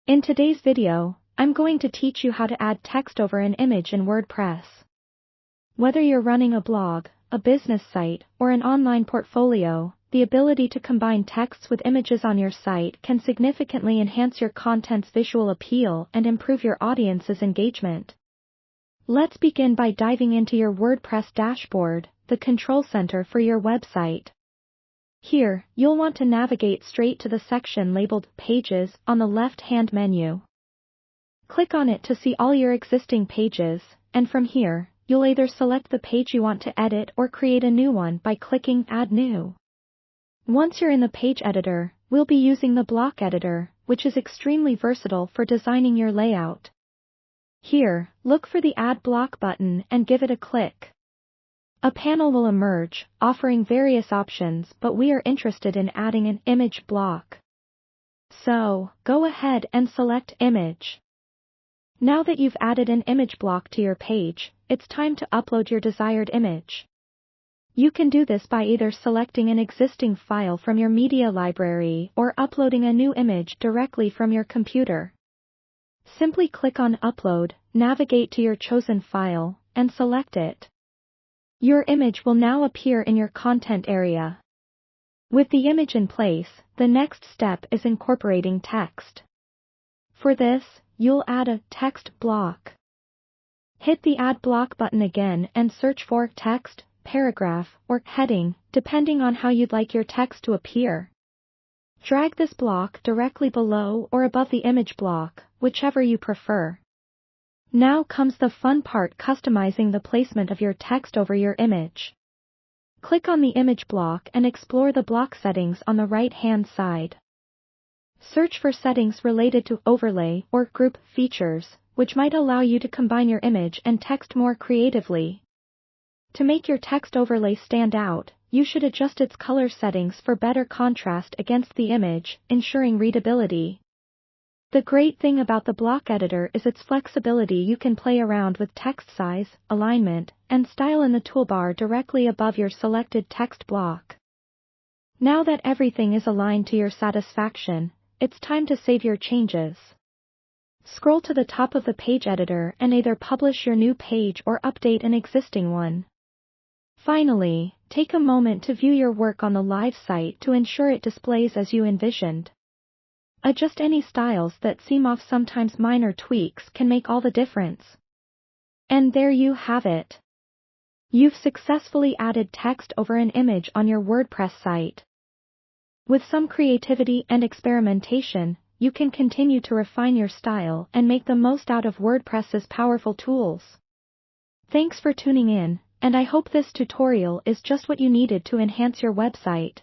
In today's video, I'm going to teach you how to add text over an image in WordPress. Whether you're running a blog, a business site, or an online portfolio, the ability to combine texts with images on your site can significantly enhance your content's visual appeal and improve your audience's engagement. Let's begin by diving into your WordPress dashboard, the control center for your website. Here, you'll want to navigate straight to the section labeled Pages on the left-hand menu. Click on it to see all your existing pages, and from here, you'll either select the page you want to edit or create a new one by clicking Add New. Once you're in the page editor, we'll be using the block editor, which is extremely versatile for designing your layout. Here, look for the Add Block button and give it a click. A panel will emerge, offering various options, but we are interested in adding an image block. So, go ahead and select Image. Now that you've added an image block to your page, it's time to upload your desired image. You can do this by either selecting an existing file from your media library or uploading a new image directly from your computer. Simply click on Upload, navigate to your chosen file, and select it. Your image will now appear in your content area. With the image in place, the next step is incorporating text. For this, you'll add a text block. Hit the Add Block button again and search for text, paragraph, or heading, depending on how you'd like your text to appear. Drag this block directly below or above the image block, whichever you prefer. Now comes the fun part: customizing the placement of your text over your image. Click on the image block and explore the block settings on the right-hand side. Search for settings related to overlay or group features, which might allow you to combine your image and text more creatively. To make your text overlay stand out, you should adjust its color settings for better contrast against the image, ensuring readability. The great thing about the block editor is its flexibility. You can play around with text size, alignment, and style in the toolbar directly above your selected text block. Now that everything is aligned to your satisfaction, it's time to save your changes. Scroll to the top of the page editor and either publish your new page or update an existing one. Finally, take a moment to view your work on the live site to ensure it displays as you envisioned. Adjust any styles that seem off. Sometimes minor tweaks can make all the difference. And there you have it. You've successfully added text over an image on your WordPress site. With some creativity and experimentation, you can continue to refine your style and make the most out of WordPress's powerful tools. Thanks for tuning in, and I hope this tutorial is just what you needed to enhance your website.